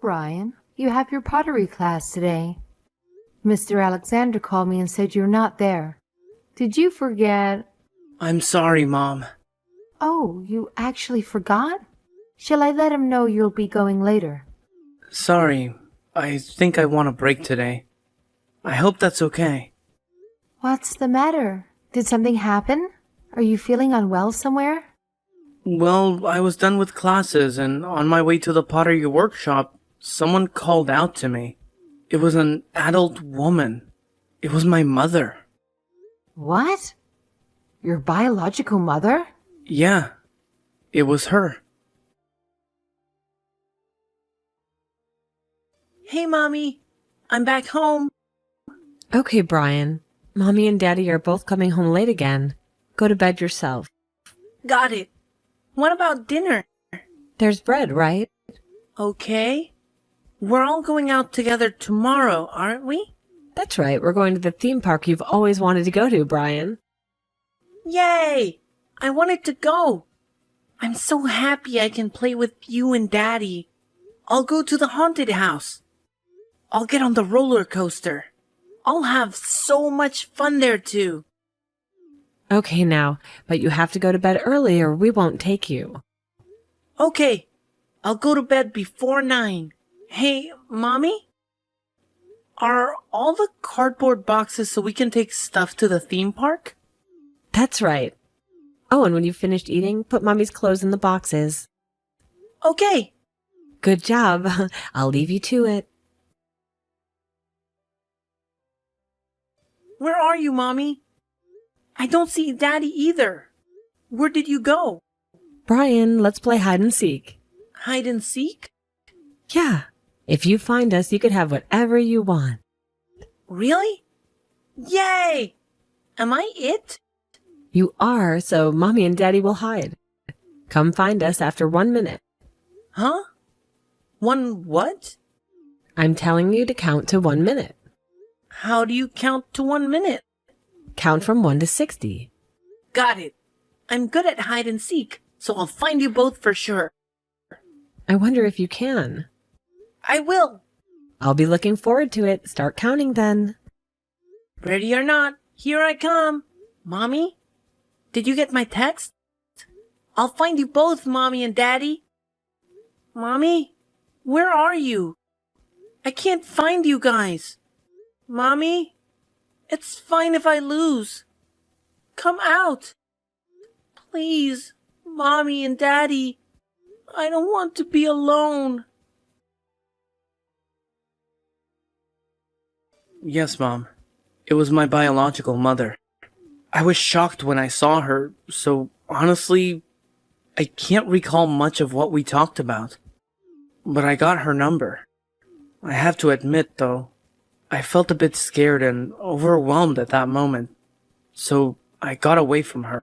Brian, you have your pottery class today. Mr. Alexander called me and said you're not there. Did you forget? I'm sorry, Mom. Oh, you actually forgot? Shall I let him know you'll be going later? Sorry. I think I want a break today. I hope that's okay. What's the matter? Did something happen? Are you feeling unwell somewhere? Well, I was done with classes, and on my way to the pottery workshop, someone called out to me. It was an adult woman. It was my mother. What? Your biological mother? Yeah, it was her. Hey, Mommy. I'm back home. Okay, Brian. Mommy and Daddy are both coming home late again. Go to bed yourself. Got it. What about dinner? There's bread, right? Okay. We're all going out together tomorrow, aren't we? That's right. We're going to the theme park you've always wanted to go to, Brian. Yay! I wanted to go. I'm so happy I can play with you and Daddy. I'll go to the haunted house. I'll get on the roller coaster. I'll have so much fun there too. Okay now, but you have to go to bed early or we won't take you. Okay, I'll go to bed before 9. Hey, Mommy? Are all the cardboard boxes so we can take stuff to the theme park? That's right. Oh, and when you've finished eating, put Mommy's clothes in the boxes. Okay. Good job. I'll leave you to it. Where are you, Mommy? I don't see Daddy either. Where did you go? Brian, let's play hide and seek. Hide and seek? Yeah. If you find us, you could have whatever you want. Really? Yay! Am I it? You are, so Mommy and Daddy will hide. Come find us after 1 minute. Huh? One what? I'm telling you to count to 1 minute. How do you count to 1 minute? Count from 1 to 60. Got it. I'm good at hide and seek, so I'll find you both for sure. I wonder if you can. I will. I'll be looking forward to it. Start counting then. Ready or not, here I come. Mommy? Did you get my text? I'll find you both, Mommy and Daddy. Mommy? Where are you? I can't find you guys. Mommy? It's fine if I lose. Come out. Please, Mommy and Daddy. I don't want to be alone. Yes, Mom. It was my biological mother. I was shocked when I saw her, so honestly, I can't recall much of what we talked about. But I got her number. I have to admit, though, I felt a bit scared and overwhelmed at that moment, so I got away from her.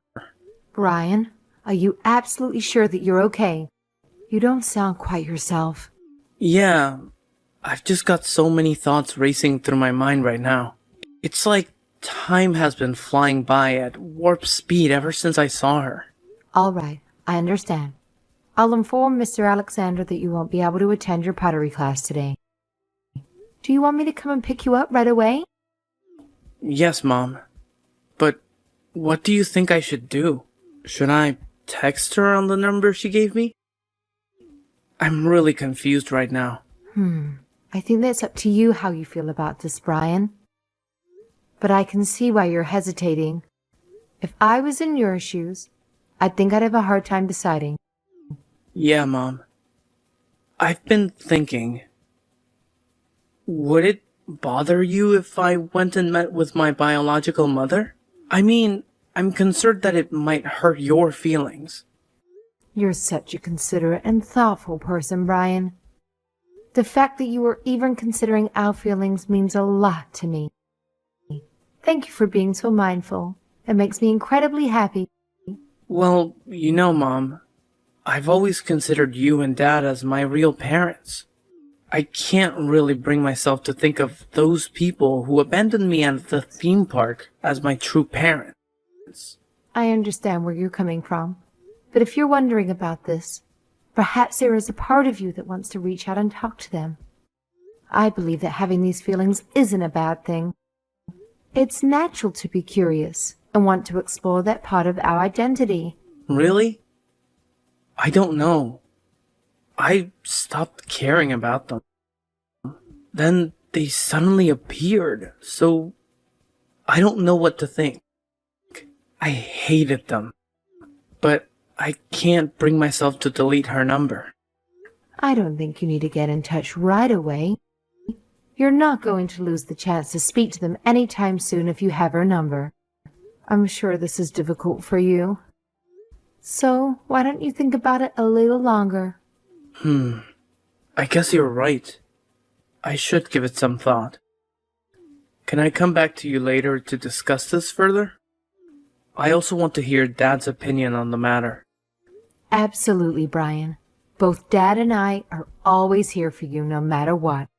Brian, are you absolutely sure that you're okay? You don't sound quite yourself. Yeah, I've just got so many thoughts racing through my mind right now. It's like time has been flying by at warp speed ever since I saw her. All right, I understand. I'll inform Mr. Alexander that you won't be able to attend your pottery class today. Do you want me to come and pick you up right away? Yes, Mom. But what do you think I should do? Should I text her on the number she gave me? I'm really confused right now. I think that's up to you how you feel about this, Brian. But I can see why you're hesitating. If I was in your shoes, I think I'd have a hard time deciding. Yeah, Mom. I've been thinking. Would it bother you if I went and met with my biological mother? I mean, I'm concerned that it might hurt your feelings. You're such a considerate and thoughtful person, Brian. The fact that you were even considering our feelings means a lot to me. Thank you for being so mindful. It makes me incredibly happy. Well, you know, Mom, I've always considered you and Dad as my real parents. I can't really bring myself to think of those people who abandoned me at the theme park as my true parents. I understand where you're coming from. But if you're wondering about this, Perhaps there is a part of you that wants to reach out and talk to them. I believe that having these feelings isn't a bad thing. It's natural to be curious and want to explore that part of our identity. Really? I don't know. I stopped caring about them. Then they suddenly appeared, so I don't know what to think. I hated them, but I can't bring myself to delete her number. I don't think you need to get in touch right away. You're not going to lose the chance to speak to them anytime soon if you have her number. I'm sure this is difficult for you. So, why don't you think about it a little longer? I guess you're right. I should give it some thought. Can I come back to you later to discuss this further? I also want to hear Dad's opinion on the matter. Absolutely, Brian. Both Dad and I are always here for you no matter what.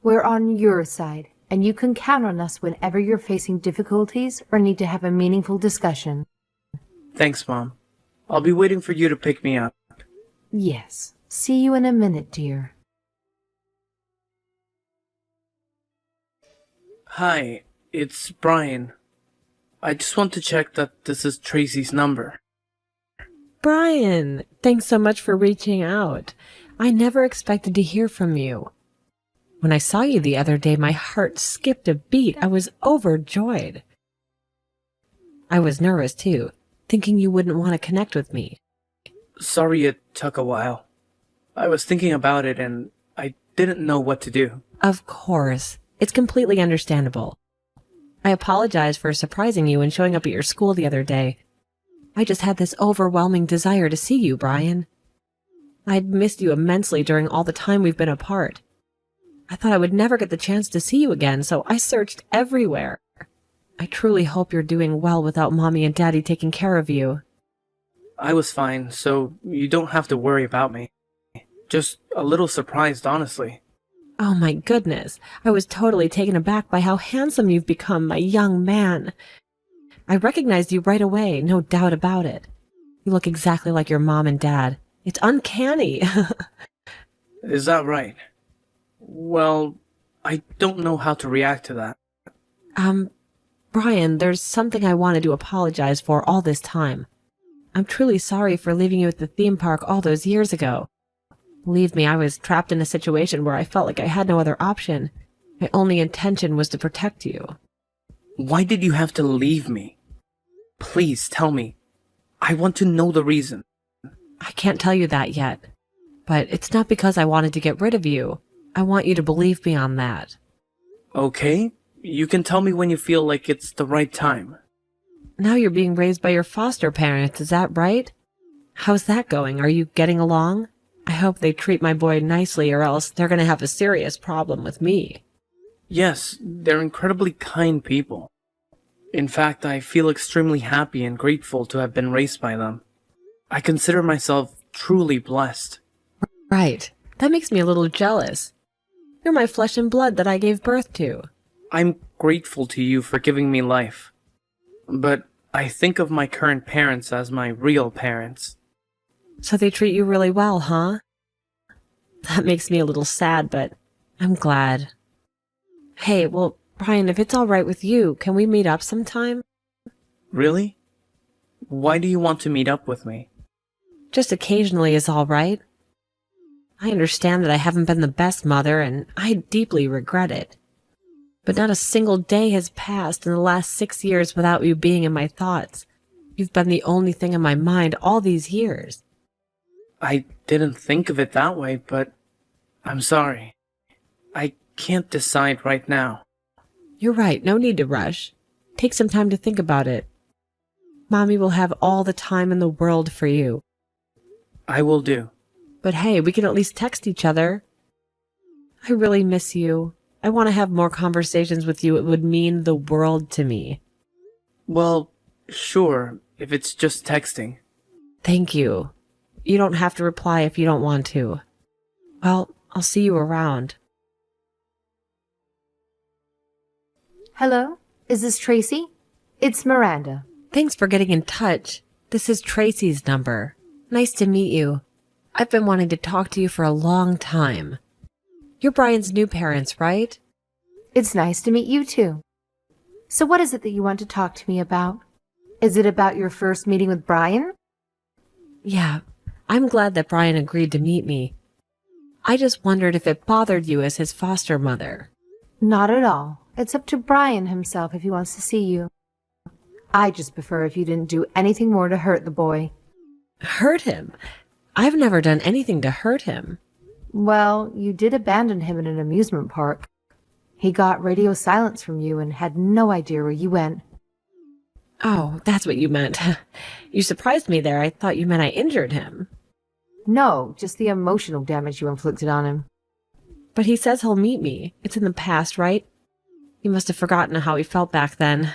We're on your side, and you can count on us whenever you're facing difficulties or need to have a meaningful discussion. Thanks, Mom. I'll be waiting for you to pick me up. Yes. See you in a minute, dear. Hi, it's Brian. I just want to check that this is Tracy's number. Brian, thanks so much for reaching out. I never expected to hear from you. When I saw you the other day, my heart skipped a beat. I was overjoyed. I was nervous, too, thinking you wouldn't want to connect with me. Sorry it took a while. I was thinking about it and I didn't know what to do. Of course. It's completely understandable. I apologize for surprising you and showing up at your school the other day. I just had this overwhelming desire to see you, Brian. I'd missed you immensely during all the time we've been apart. I thought I would never get the chance to see you again, so I searched everywhere. I truly hope you're doing well without Mommy and Daddy taking care of you. I was fine, so you don't have to worry about me. Just a little surprised, honestly. Oh my goodness, I was totally taken aback by how handsome you've become, my young man. I recognized you right away, no doubt about it. You look exactly like your mom and dad. It's uncanny. Is that right? Well, I don't know how to react to that. Brian, there's something I wanted to apologize for all this time. I'm truly sorry for leaving you at the theme park all those years ago. Believe me, I was trapped in a situation where I felt like I had no other option. My only intention was to protect you. Why did you have to leave me? Please tell me. I want to know the reason. I can't tell you that yet. But it's not because I wanted to get rid of you. I want you to believe me on that. Okay, you can tell me when you feel like it's the right time. Now you're being raised by your foster parents, is that right? How's that going? Are you getting along? I hope they treat my boy nicely or else they're going to have a serious problem with me. Yes, they're incredibly kind people. In fact, I feel extremely happy and grateful to have been raised by them. I consider myself truly blessed. Right. That makes me a little jealous. You're my flesh and blood that I gave birth to. I'm grateful to you for giving me life. But I think of my current parents as my real parents. So they treat you really well, huh? That makes me a little sad, but I'm glad. Hey, well, Brian, if it's all right with you, can we meet up sometime? Really? Why do you want to meet up with me? Just occasionally is all right. I understand that I haven't been the best mother, and I deeply regret it. But not a single day has passed in the last 6 years without you being in my thoughts. You've been the only thing in my mind all these years. I didn't think of it that way, but I'm sorry. I can't decide right now. You're right, no need to rush. Take some time to think about it. Mommy will have all the time in the world for you. I will do. But hey, we can at least text each other. I really miss you. I want to have more conversations with you. It would mean the world to me. Well, sure, if it's just texting. Thank you. You don't have to reply if you don't want to. Well, I'll see you around. Hello? Is this Tracy? It's Miranda. Thanks for getting in touch. This is Tracy's number. Nice to meet you. I've been wanting to talk to you for a long time. You're Brian's new parents, right? It's nice to meet you too. So what is it that you want to talk to me about? Is it about your first meeting with Brian? Yeah, I'm glad that Brian agreed to meet me. I just wondered if it bothered you as his foster mother. Not at all. It's up to Brian himself if he wants to see you. I just prefer if you didn't do anything more to hurt the boy. Hurt him? I've never done anything to hurt him. Well, you did abandon him in an amusement park. He got radio silence from you and had no idea where you went. Oh, that's what you meant. You surprised me there. I thought you meant I injured him. No, just the emotional damage you inflicted on him. But he says he'll meet me. It's in the past, right? He must have forgotten how he felt back then.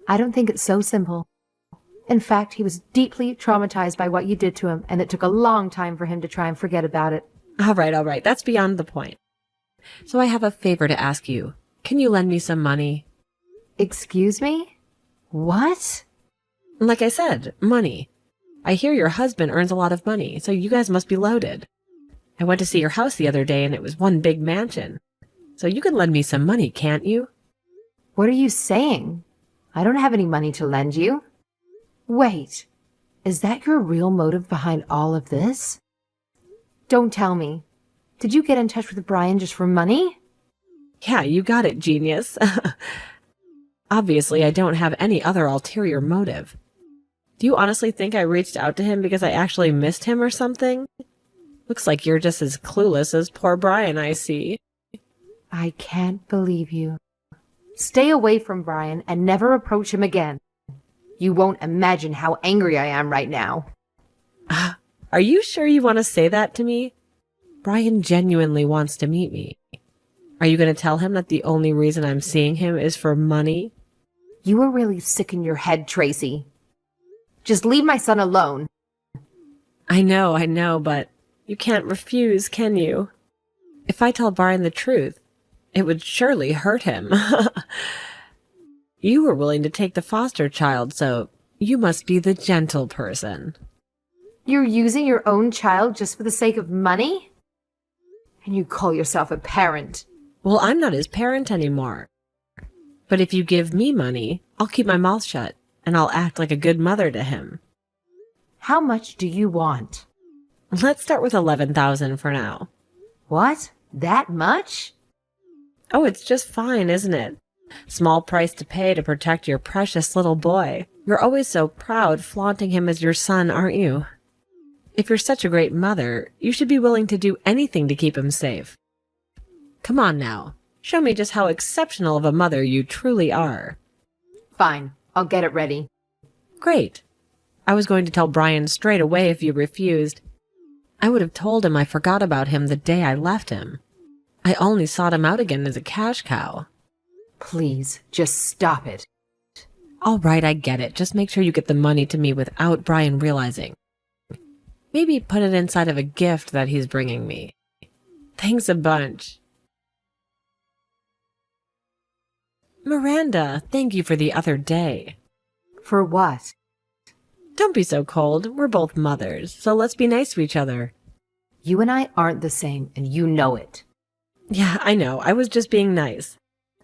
I don't think it's so simple. In fact, he was deeply traumatized by what you did to him, and it took a long time for him to try and forget about it. All right. That's beyond the point. So I have a favor to ask you. Can you lend me some money? Excuse me? What? Like I said, money. I hear your husband earns a lot of money, so you guys must be loaded. I went to see your house the other day and it was one big mansion. So you can lend me some money, can't you? What are you saying? I don't have any money to lend you. Wait, is that your real motive behind all of this? Don't tell me. Did you get in touch with Brian just for money? Yeah, you got it, genius. Obviously, I don't have any other ulterior motive. Do you honestly think I reached out to him because I actually missed him or something? Looks like you're just as clueless as poor Brian, I see. I can't believe you. Stay away from Brian and never approach him again. You won't imagine how angry I am right now. Are you sure you want to say that to me? Brian genuinely wants to meet me. Are you going to tell him that the only reason I'm seeing him is for money? You are really sick in your head, Tracy. Just leave my son alone. I know, but you can't refuse, can you? If I tell Brian the truth, it would surely hurt him. You were willing to take the foster child, so you must be the gentle person. You're using your own child just for the sake of money? And you call yourself a parent? Well, I'm not his parent anymore. But if you give me money, I'll keep my mouth shut, and I'll act like a good mother to him. How much do you want? Let's start with 11,000 for now. What? That much? Oh, it's just fine, isn't it? Small price to pay to protect your precious little boy. You're always so proud flaunting him as your son, aren't you? If you're such a great mother, you should be willing to do anything to keep him safe. Come on now. Show me just how exceptional of a mother you truly are. Fine, I'll get it ready. Great. I was going to tell Brian straight away if you refused. I would have told him I forgot about him the day I left him. I only sought him out again as a cash cow. Please, just stop it. All right, I get it. Just make sure you get the money to me without Brian realizing. Maybe put it inside of a gift that he's bringing me. Thanks a bunch. Miranda, thank you for the other day. For what? Don't be so cold. We're both mothers, so let's be nice to each other. You and I aren't the same, and you know it. Yeah, I know. I was just being nice.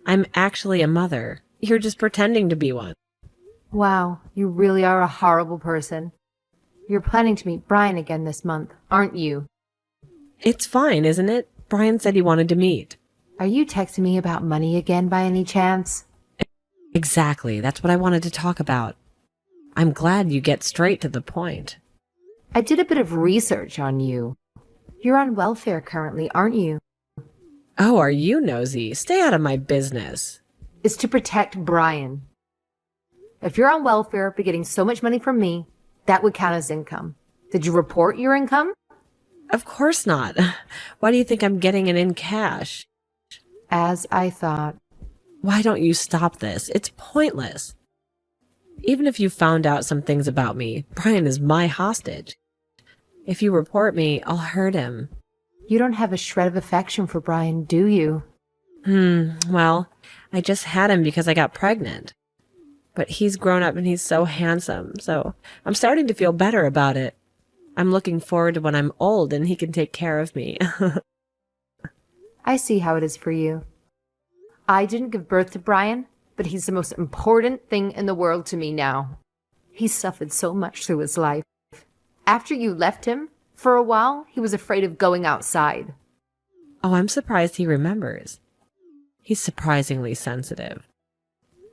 I'm actually a mother. You're just pretending to be one. Wow, you really are a horrible person. You're planning to meet Brian again this month, aren't you? It's fine, isn't it? Brian said he wanted to meet. Are you texting me about money again by any chance? Exactly. That's what I wanted to talk about. I'm glad you get straight to the point. I did a bit of research on you. You're on welfare currently, aren't you? Oh, are you nosy? Stay out of my business. It's to protect Brian. If you're on welfare but getting so much money from me, that would count as income. Did you report your income? Of course not. Why do you think I'm getting it in cash? As I thought. Why don't you stop this? It's pointless. Even if you found out some things about me, Brian is my hostage. If you report me, I'll hurt him. You don't have a shred of affection for Brian, do you? Well, I just had him because I got pregnant. But he's grown up and he's so handsome, so I'm starting to feel better about it. I'm looking forward to when I'm old and he can take care of me. I see how it is for you. I didn't give birth to Brian, but he's the most important thing in the world to me now. He's suffered so much through his life. After you left him, for a while, he was afraid of going outside. Oh, I'm surprised he remembers. He's surprisingly sensitive.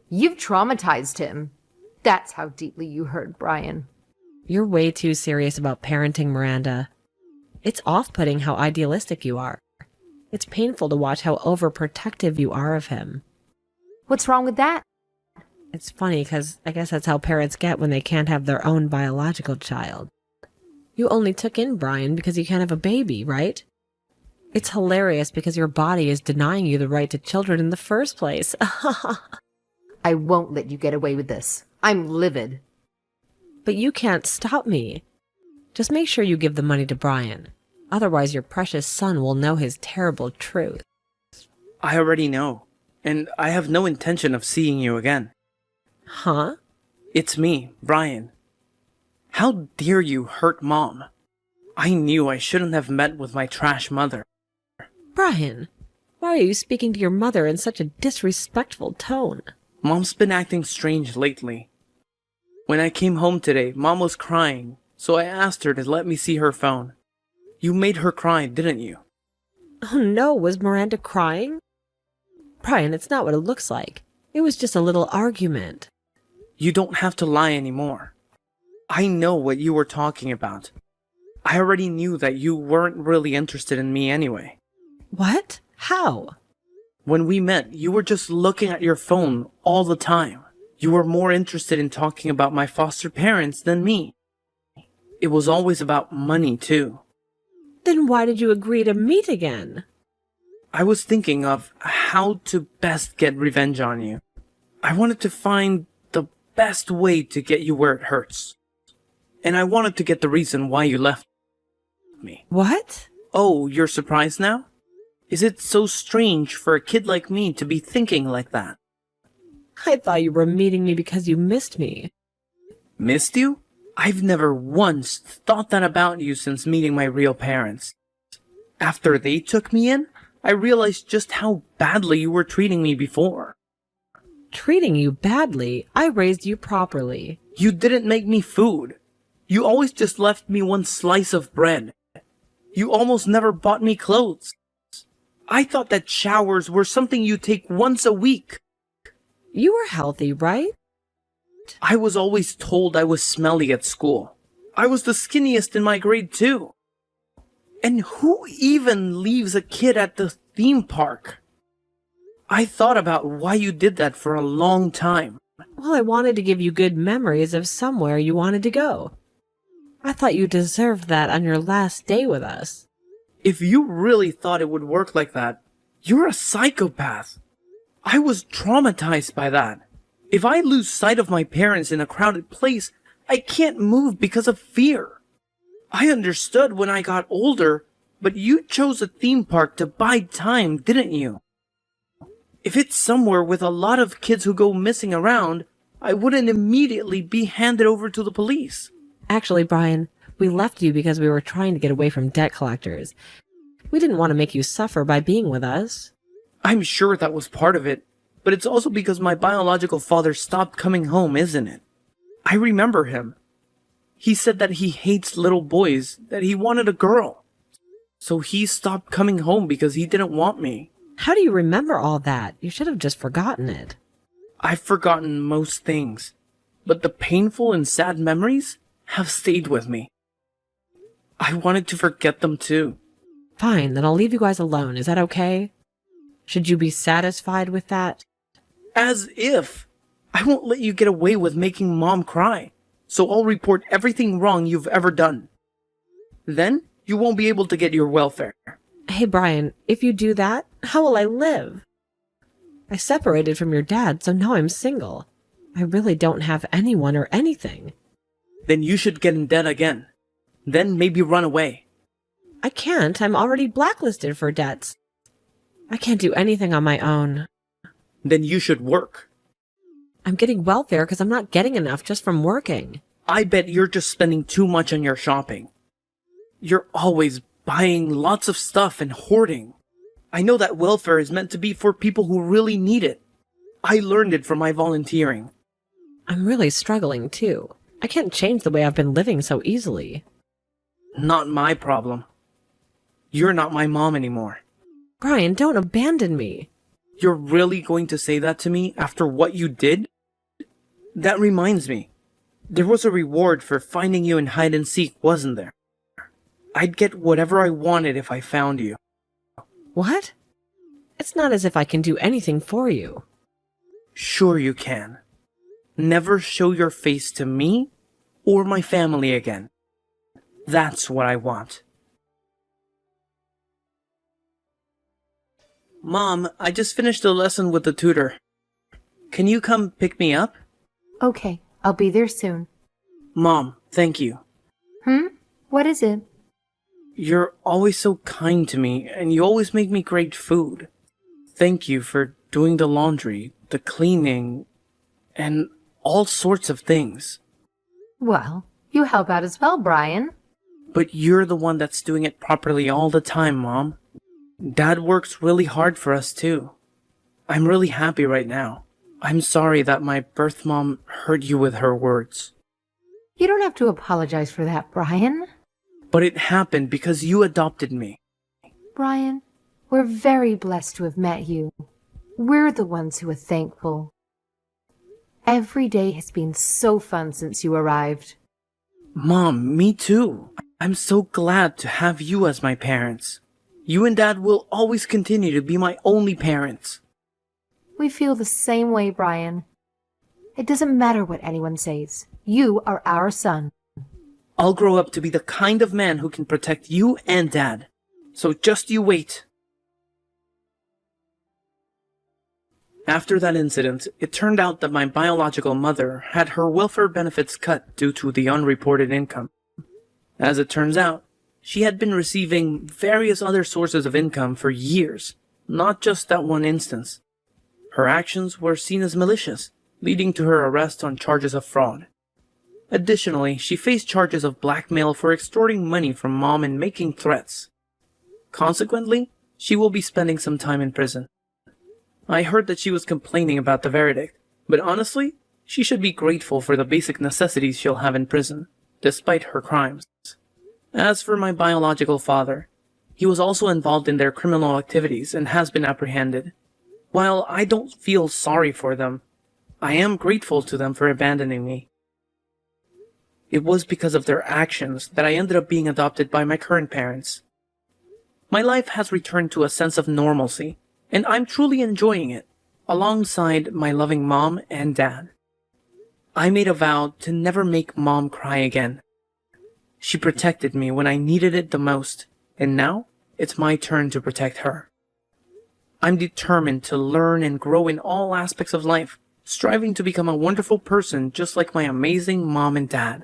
You've traumatized him. That's how deeply you hurt Brian. You're way too serious about parenting, Miranda. It's off-putting how idealistic you are. It's painful to watch how overprotective you are of him. What's wrong with that? It's funny because I guess that's how parents get when they can't have their own biological child. You only took in Brian because you can't have a baby, right? It's hilarious because your body is denying you the right to children in the first place. I won't let you get away with this. I'm livid. But you can't stop me. Just make sure you give the money to Brian. Otherwise, your precious son will know his terrible truth. I already know, and I have no intention of seeing you again. Huh? It's me, Brian. How dare you hurt Mom? I knew I shouldn't have met with my trash mother. Brian, why are you speaking to your mother in such a disrespectful tone? Mom's been acting strange lately. When I came home today, Mom was crying, so I asked her to let me see her phone. You made her cry, didn't you? Oh no, was Miranda crying? Brian, it's not what it looks like. It was just a little argument. You don't have to lie anymore. I know what you were talking about. I already knew that you weren't really interested in me anyway. What? How? When we met, you were just looking at your phone all the time. You were more interested in talking about my foster parents than me. It was always about money, too. Then why did you agree to meet again? I was thinking of how to best get revenge on you. I wanted to find the best way to get you where it hurts. And I wanted to get the reason why you left me. What? Oh, you're surprised now? Is it so strange for a kid like me to be thinking like that? I thought you were meeting me because you missed me. Missed you? I've never once thought that about you since meeting my real parents. After they took me in, I realized just how badly you were treating me before. Treating you badly? I raised you properly. You didn't make me food. You always just left me one slice of bread. You almost never bought me clothes. I thought that showers were something you take once a week. You were healthy, right? I was always told I was smelly at school. I was the skinniest in my grade too. And who even leaves a kid at the theme park? I thought about why you did that for a long time. Well, I wanted to give you good memories of somewhere you wanted to go. I thought you deserved that on your last day with us. If you really thought it would work like that, you're a psychopath. I was traumatized by that. If I lose sight of my parents in a crowded place, I can't move because of fear. I understood when I got older, but you chose a theme park to bide time, didn't you? If it's somewhere with a lot of kids who go missing around, I wouldn't immediately be handed over to the police. Actually, Brian, we left you because we were trying to get away from debt collectors. We didn't want to make you suffer by being with us. I'm sure that was part of it, but it's also because my biological father stopped coming home, isn't it? I remember him. He said that he hates little boys, that he wanted a girl. So he stopped coming home because he didn't want me. How do you remember all that? You should have just forgotten it. I've forgotten most things, but the painful and sad memories have stayed with me. I wanted to forget them too. Fine, then I'll leave you guys alone. Is that okay? Should you be satisfied with that? As if! I won't let you get away with making Mom cry, so I'll report everything wrong you've ever done. Then, you won't be able to get your welfare. Hey, Brian, if you do that, how will I live? I separated from your dad, so now I'm single. I really don't have anyone or anything. Then you should get in debt again. Then maybe run away. I can't. I'm already blacklisted for debts. I can't do anything on my own. Then you should work. I'm getting welfare because I'm not getting enough just from working. I bet you're just spending too much on your shopping. You're always buying lots of stuff and hoarding. I know that welfare is meant to be for people who really need it. I learned it from my volunteering. I'm really struggling, too. I can't change the way I've been living so easily. Not my problem. You're not my mom anymore. Brian, don't abandon me. You're really going to say that to me after what you did? That reminds me. There was a reward for finding you in hide and seek, wasn't there? I'd get whatever I wanted if I found you. What? It's not as if I can do anything for you. Sure you can. Never show your face to me or my family again. That's what I want. Mom, I just finished a lesson with the tutor. Can you come pick me up? Okay, I'll be there soon. Mom, thank you. What is it? You're always so kind to me, and you always make me great food. Thank you for doing the laundry, the cleaning, and all sorts of things. Well, you help out as well, Brian. But you're the one that's doing it properly all the time, Mom. Dad works really hard for us, too. I'm really happy right now. I'm sorry that my birth mom hurt you with her words. You don't have to apologize for that, Brian. But it happened because you adopted me. Brian, we're very blessed to have met you. We're the ones who are thankful. Every day has been so fun since you arrived. Mom, me too. I'm so glad to have you as my parents. You and Dad will always continue to be my only parents. We feel the same way, Brian. It doesn't matter what anyone says. You are our son. I'll grow up to be the kind of man who can protect you and Dad. So just you wait. After that incident, it turned out that my biological mother had her welfare benefits cut due to the unreported income. As it turns out, she had been receiving various other sources of income for years, not just that one instance. Her actions were seen as malicious, leading to her arrest on charges of fraud. Additionally, she faced charges of blackmail for extorting money from Mom and making threats. Consequently, she will be spending some time in prison. I heard that she was complaining about the verdict, but honestly, she should be grateful for the basic necessities she'll have in prison, despite her crimes. As for my biological father, he was also involved in their criminal activities and has been apprehended. While I don't feel sorry for them, I am grateful to them for abandoning me. It was because of their actions that I ended up being adopted by my current parents. My life has returned to a sense of normalcy, and I'm truly enjoying it, alongside my loving Mom and Dad. I made a vow to never make Mom cry again. She protected me when I needed it the most, and now it's my turn to protect her. I'm determined to learn and grow in all aspects of life, striving to become a wonderful person just like my amazing Mom and Dad.